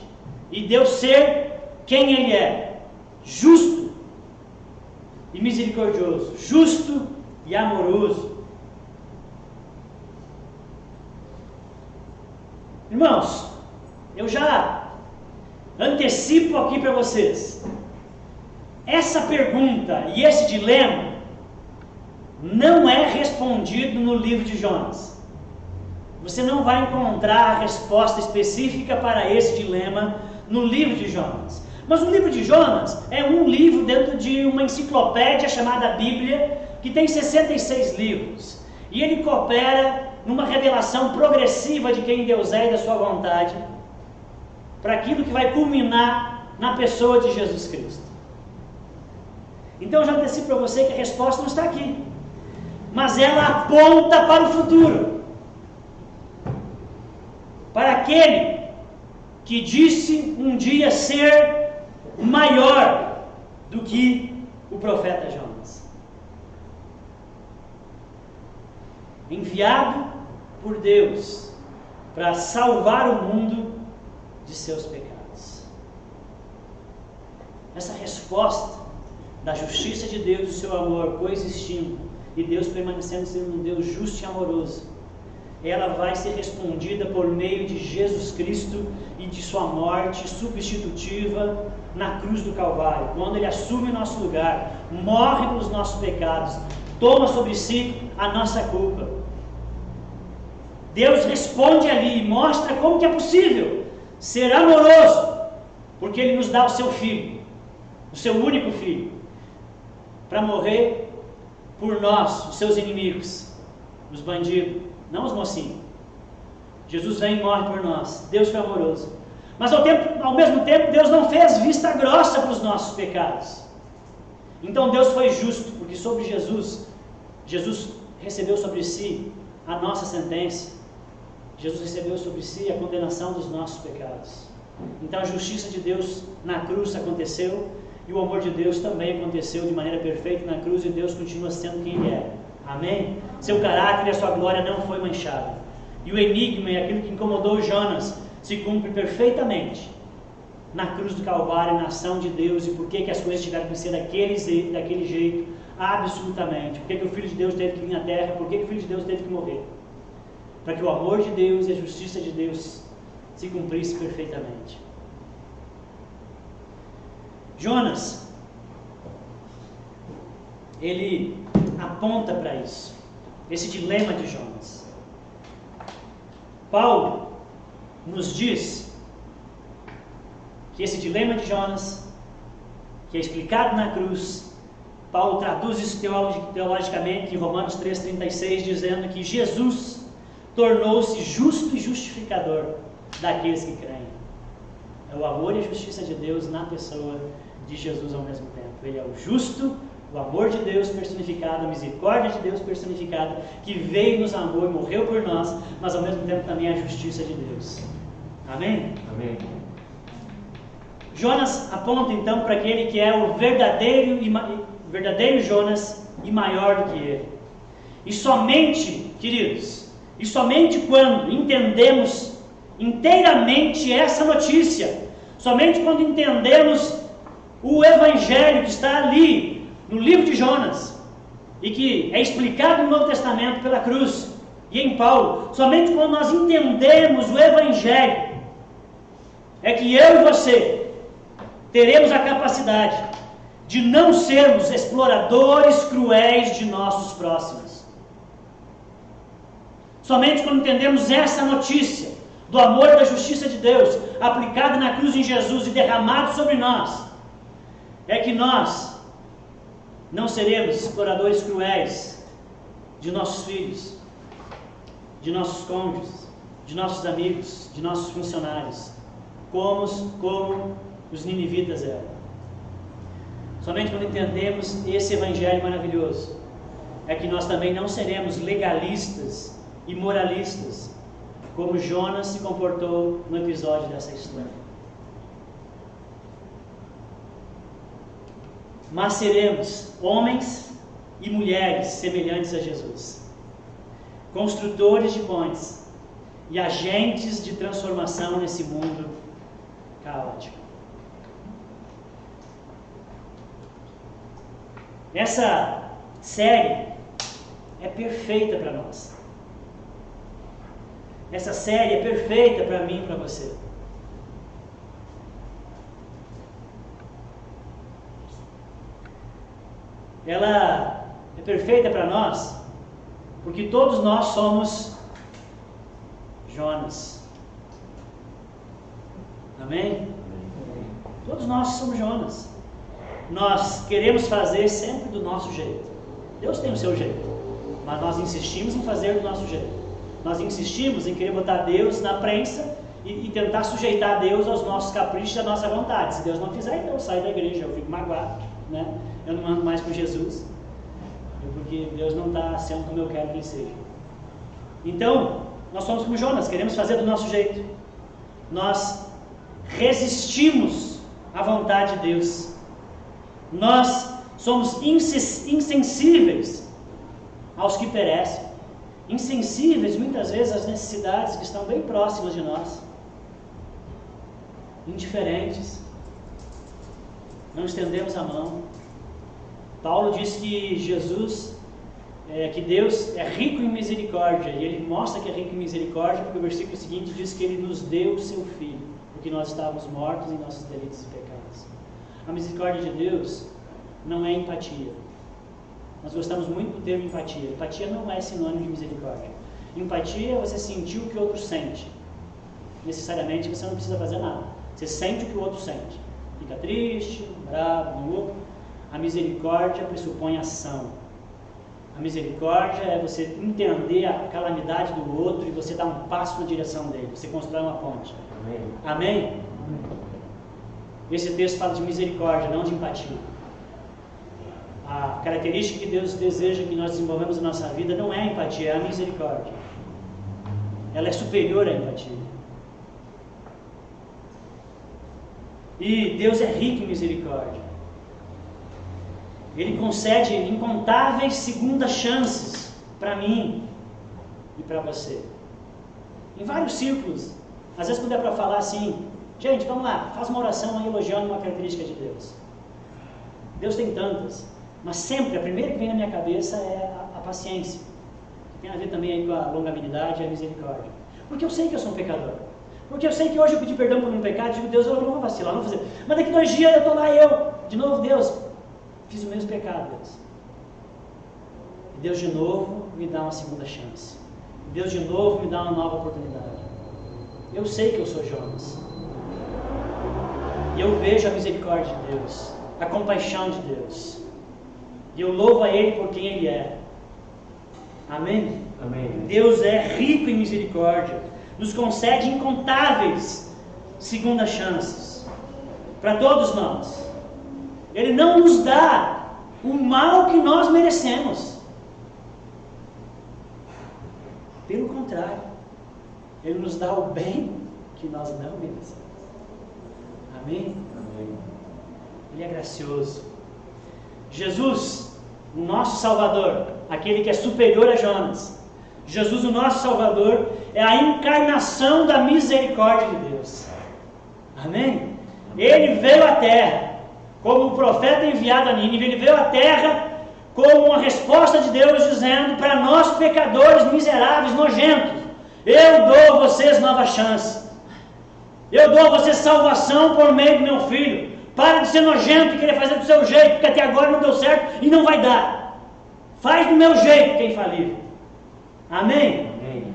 e Deus ser quem Ele é, justo e misericordioso, justo e amoroso. Irmãos, eu já antecipo aqui para vocês, essa pergunta e esse dilema não é respondido no livro de Jonas. Você não vai encontrar a resposta específica para esse dilema no livro de Jonas. Mas o livro de Jonas é um livro dentro de uma enciclopédia chamada Bíblia, que tem 66 livros. E ele coopera numa revelação progressiva de quem Deus é e da sua vontade, para aquilo que vai culminar na pessoa de Jesus Cristo. Então eu já disse para você que a resposta não está aqui, mas ela aponta para o futuro, para aquele que disse um dia ser maior do que o profeta Jonas, enviado por Deus para salvar o mundo de seus pecados. Essa resposta da justiça de Deus, do seu amor coexistindo, e Deus permanecendo sendo um Deus justo e amoroso, ela vai ser respondida por meio de Jesus Cristo e de sua morte substitutiva na cruz do Calvário, quando Ele assume o nosso lugar, morre pelos nossos pecados, toma sobre si a nossa culpa. Deus responde ali e mostra como que é possível ser amoroso, porque Ele nos dá o seu Filho, o seu único Filho, para morrer por nós, os seus inimigos, os bandidos, não os mocinhos. Jesus vem e morre por nós. Deus foi amoroso. Mas ao mesmo tempo, Deus não fez vista grossa para os nossos pecados. Então Deus foi justo, porque sobre Jesus recebeu sobre si a nossa sentença. Jesus recebeu sobre si a condenação dos nossos pecados. Então a justiça de Deus na cruz aconteceu, e o amor de Deus também aconteceu de maneira perfeita na cruz, e Deus continua sendo quem Ele é. Amém? Seu caráter e a sua glória não foi manchado. E o enigma e aquilo que incomodou Jonas se cumpre perfeitamente na cruz do Calvário, na ação de Deus. E por que as coisas tiveram que ser daquele jeito? Absolutamente. Por que o Filho de Deus teve que vir à terra? Por que o Filho de Deus teve que morrer? Para que o amor de Deus e a justiça de Deus se cumprisse perfeitamente. Jonas, ele aponta para isso, esse dilema de Jonas. Paulo nos diz que esse dilema de Jonas, que é explicado na cruz, Paulo traduz isso teologicamente em Romanos 3,36, dizendo que Jesus tornou-se justo e justificador daqueles que creem. É o amor e a justiça de Deus na pessoa de Jesus ao mesmo tempo. Ele é o justo, o amor de Deus personificado, a misericórdia de Deus personificada, que veio, nos amou e morreu por nós, mas ao mesmo tempo também a justiça de Deus. Amém? Amém. Jonas aponta então para aquele que é o verdadeiro Jonas e maior do que ele. E somente, queridos, e somente quando entendemos inteiramente essa notícia, somente quando entendemos o Evangelho que está ali no livro de Jonas e que é explicado no Novo Testamento pela cruz e em Paulo, somente quando nós entendemos o Evangelho é que eu e você teremos a capacidade de não sermos exploradores cruéis de nossos próximos. Somente quando entendemos essa notícia do amor e da justiça de Deus aplicada na cruz em Jesus e derramado sobre nós, é que nós não seremos exploradores cruéis de nossos filhos, de nossos cônjuges, de nossos amigos, de nossos funcionários, como os ninivitas eram. Somente quando entendemos esse Evangelho maravilhoso, é que nós também não seremos legalistas e moralistas, como Jonas se comportou no episódio dessa história. Mas seremos homens e mulheres semelhantes a Jesus, construtores de pontes e agentes de transformação nesse mundo caótico. Essa série é perfeita para nós. Essa série é perfeita para mim e para você. Ela é perfeita para nós porque todos nós somos Jonas. Amém? Todos nós somos Jonas. Nós queremos fazer sempre do nosso jeito. Deus tem o seu jeito, mas nós insistimos em fazer do nosso jeito. Nós insistimos em querer botar Deus na prensa e tentar sujeitar Deus aos nossos caprichos e à nossa vontade. Se Deus não fizer, então eu saio da igreja, eu fico magoado, né? Eu não ando mais com Jesus, porque Deus não está sendo como eu quero que Ele seja. Então, nós somos como Jonas, queremos fazer do nosso jeito. Nós resistimos à vontade de Deus. Nós somos insensíveis aos que perecem, insensíveis muitas vezes às necessidades que estão bem próximas de nós, indiferentes, não estendemos a mão. Paulo diz que que Deus é rico em misericórdia, e ele mostra que é rico em misericórdia porque o versículo seguinte diz que Ele nos deu o Seu Filho, porque nós estávamos mortos em nossos delitos e pecados. A misericórdia de Deus não é empatia. Nós gostamos muito do termo empatia. Empatia não é sinônimo de misericórdia. Empatia é você sentir o que o outro sente. Necessariamente você não precisa fazer nada. Você sente o que o outro sente. Fica triste, bravo, maluco. A misericórdia pressupõe ação. A misericórdia é você entender a calamidade do outro e você dar um passo na direção dele. Você constrói uma ponte. Amém? Amém? Esse texto fala de misericórdia, não de empatia. A característica que Deus deseja que nós desenvolvemos na nossa vida não é a empatia, é a misericórdia. Ela é superior à empatia. E Deus é rico em misericórdia. Ele concede incontáveis segundas chances para mim e para você. Em vários círculos. Às vezes quando é para falar assim, gente, vamos lá, faz uma oração aí elogiando uma característica de Deus. Deus tem tantas, mas sempre a primeira que vem na minha cabeça é a paciência. Que tem a ver também aí com a longanimidade e a misericórdia. Porque eu sei que eu sou um pecador. Porque eu sei que hoje eu pedi perdão por um pecado e digo, Deus, eu não vou vacilar, não vou fazer. Mas daqui 2 dias eu estou lá de novo, Deus, fiz o mesmo pecado, Deus. E Deus de novo me dá uma segunda chance. E Deus de novo me dá uma nova oportunidade. Eu sei que eu sou Jonas. E eu vejo a misericórdia de Deus, a compaixão de Deus. E eu louvo a Ele por quem Ele é. Amém? Amém. Deus é rico em misericórdia. Nos concede incontáveis segundas chances. Para todos nós. Ele não nos dá o mal que nós merecemos. Pelo contrário, Ele nos dá o bem que nós não merecemos. Amém? Amém. Ele é gracioso. Jesus, o nosso Salvador, aquele que é superior a Jonas. Jesus, o nosso Salvador, é a encarnação da misericórdia de Deus. Amém? Ele veio à terra como o profeta enviado a Nínive. Ele veio à terra como uma resposta de Deus dizendo para nós pecadores miseráveis, nojentos, eu dou a vocês nova chance. Eu dou a vocês salvação por meio do meu filho. Para de ser nojento e querer fazer do seu jeito, porque até agora não deu certo e não vai dar. Faz do meu jeito, que é infalível. Amém? Amém.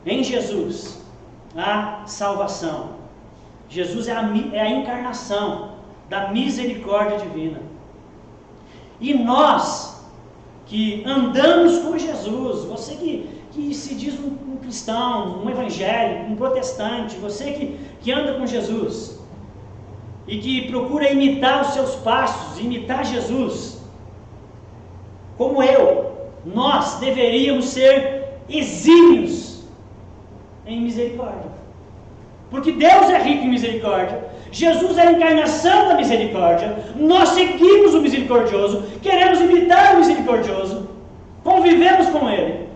Em Jesus há salvação. Jesus é a encarnação da misericórdia divina. E nós que andamos com Jesus, você que se diz um cristão, um evangélico, um protestante, você que anda com Jesus e que procura imitar os seus passos, imitar Jesus, como nós deveríamos ser exímios em misericórdia. Porque Deus é rico em misericórdia, Jesus é a encarnação da misericórdia, nós seguimos o misericordioso, queremos imitar o misericordioso, convivemos com Ele.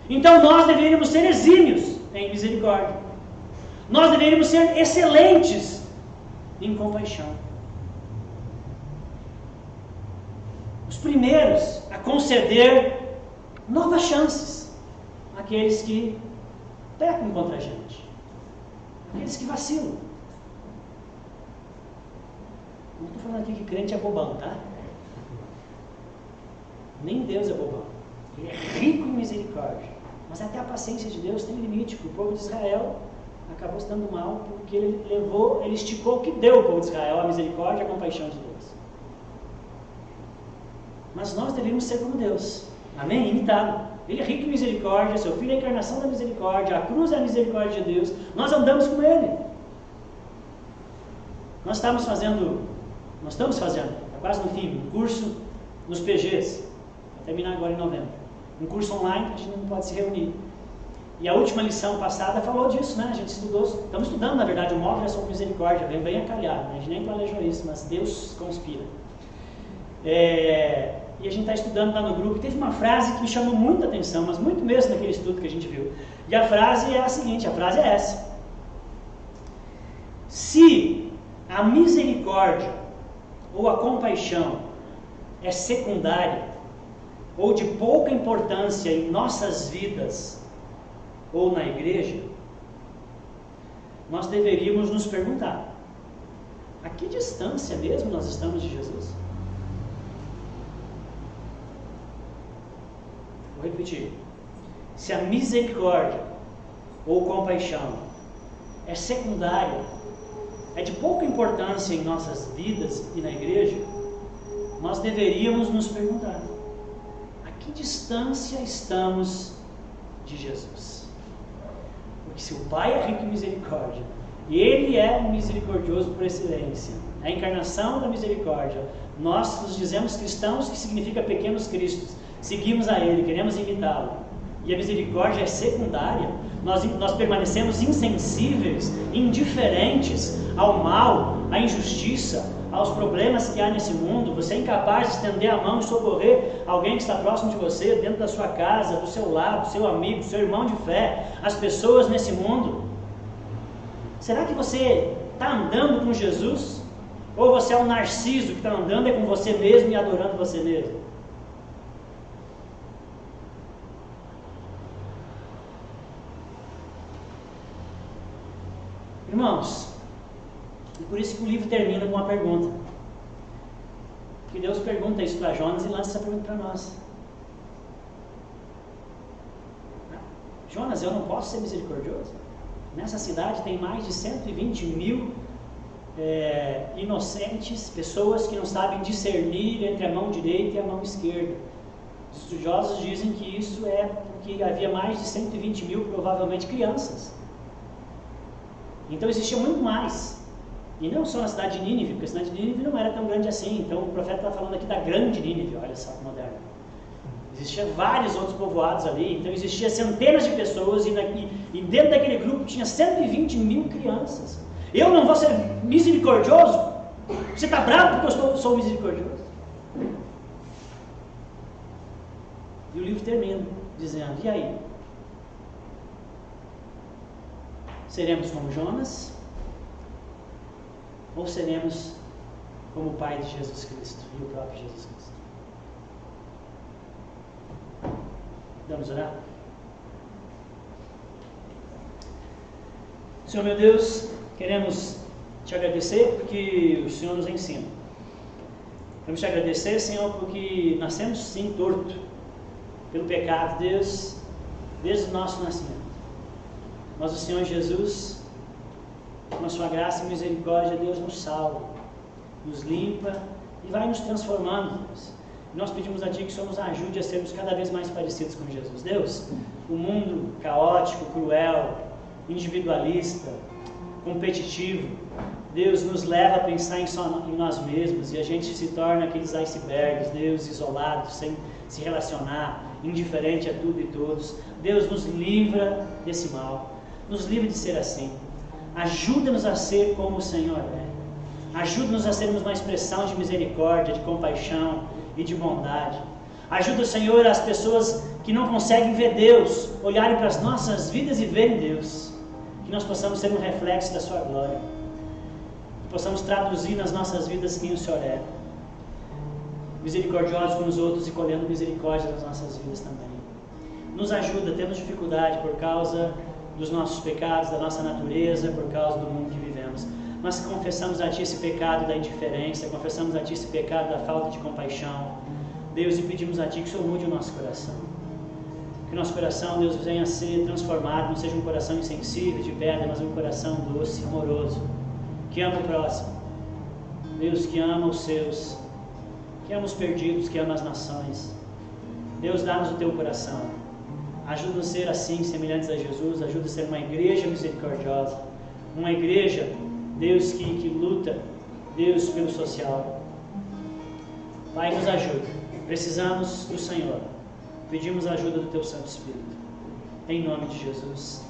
Então nós deveríamos ser exímios em misericórdia. Nós deveríamos ser excelentes em compaixão. Os primeiros a conceder novas chances àqueles que pecam contra a gente, aqueles que vacilam. Não estou falando aqui que crente é bobão, tá? Nem Deus é bobão. Ele é rico em misericórdia. Mas até a paciência de Deus tem limite. O povo de Israel acabou se dando mal porque ele esticou o que deu ao povo de Israel, a misericórdia e a compaixão de Deus. Mas nós deveríamos ser como Deus. Amém? Imitá-lo. Ele é rico em misericórdia, seu Filho é a encarnação da misericórdia, a cruz é a misericórdia de Deus. Nós andamos com Ele. Nós estamos fazendo, está quase no fim, um curso nos PGs. Vai terminar agora em novembro. Um curso online que a gente não pode se reunir. E a última lição passada falou disso, né? A gente estudou, estamos estudando, na verdade, o módulo é sobre misericórdia, bem acalhado, né? A gente nem planejou isso, mas Deus conspira. E a gente está estudando lá no grupo, e teve uma frase que me chamou muita atenção, mas muito mesmo naquele estudo que a gente viu. E a frase é a seguinte, a frase é essa: se a misericórdia ou a compaixão é secundária ou de pouca importância em nossas vidas ou na igreja, nós deveríamos nos perguntar: a que distância mesmo nós estamos de Jesus? Vou repetir. Se a misericórdia ou compaixão é secundária, é de pouca importância em nossas vidas e na igreja, nós deveríamos nos perguntar: a que distância estamos de Jesus? Porque se o Pai é rico em misericórdia, e Ele é misericordioso por excelência, a encarnação da misericórdia, nós nos dizemos cristãos, que significa pequenos cristos, seguimos a Ele, queremos imitá-lo, e a misericórdia é secundária, nós permanecemos insensíveis, indiferentes ao mal, à injustiça, aos problemas que há nesse mundo. Você é incapaz de estender a mão e socorrer alguém que está próximo de você, dentro da sua casa, do seu lado, seu amigo, seu irmão de fé, as pessoas nesse mundo. Será que você está andando com Jesus? Ou você é um narciso que está andando com você mesmo e adorando você mesmo? Irmãos, e por isso que o livro termina com uma pergunta. Que Deus pergunta isso para Jonas e lança essa pergunta para nós. Jonas, eu não posso ser misericordioso? Nessa cidade tem mais de 120 mil inocentes, pessoas que não sabem discernir entre a mão direita e a mão esquerda. Os estudiosos dizem que isso é porque havia mais de 120 mil, provavelmente, crianças. Então existia muito mais. E não só na cidade de Nínive, porque a cidade de Nínive não era tão grande assim. Então o profeta está falando aqui da grande Nínive, olha só, moderno. Existia vários outros povoados ali, então existia centenas de pessoas e dentro daquele grupo tinha 120 mil crianças. Eu não vou ser misericordioso? Você está bravo porque eu sou misericordioso? E o livro termina dizendo: e aí? Seremos como Jonas? Ou seremos como o Pai de Jesus Cristo e o próprio Jesus Cristo? Vamos orar? Senhor meu Deus, queremos te agradecer porque o Senhor nos ensina. Queremos te agradecer, Senhor, porque nascemos sim torto pelo pecado, Deus, desde o nosso nascimento. Mas o Senhor Jesus, com a sua graça e misericórdia, Deus nos salva, nos limpa e vai nos transformando, Deus. E nós pedimos a Ti que o Senhor nos ajude a sermos cada vez mais parecidos com Jesus. Deus, o mundo caótico, cruel, individualista, competitivo, Deus, nos leva a pensar em nós mesmos e a gente se torna aqueles icebergs, Deus, isolados, sem se relacionar, indiferente a tudo e todos. Deus, nos livra desse mal, nos livra de ser assim. Ajuda-nos a ser como o Senhor é. Ajuda-nos a sermos uma expressão de misericórdia, de compaixão e de bondade. Ajuda, Senhor, as pessoas que não conseguem ver Deus, olharem para as nossas vidas e verem Deus. Que nós possamos ser um reflexo da sua glória. Que possamos traduzir nas nossas vidas quem o Senhor é. Misericordiosos com os outros e colhendo misericórdia nas nossas vidas também. Nos ajuda, temos dificuldade por causa dos nossos pecados, da nossa natureza, por causa do mundo que vivemos. Mas confessamos a Ti esse pecado da indiferença, confessamos a Ti esse pecado da falta de compaixão, Deus, e pedimos a Ti que o Senhor mude o nosso coração. Que nosso coração, Deus, venha a ser transformado, não seja um coração insensível, de pedra, mas um coração doce, amoroso, que ama o próximo. Deus, que ama os seus, que ama os perdidos, que ama as nações. Deus, dá-nos o teu coração. Ajuda-nos a ser assim, semelhantes a Jesus. Ajuda a ser uma igreja misericordiosa, uma igreja, Deus, que luta, Deus, pelo social. Pai, nos ajuda. Precisamos do Senhor. Pedimos a ajuda do teu Santo Espírito. Em nome de Jesus.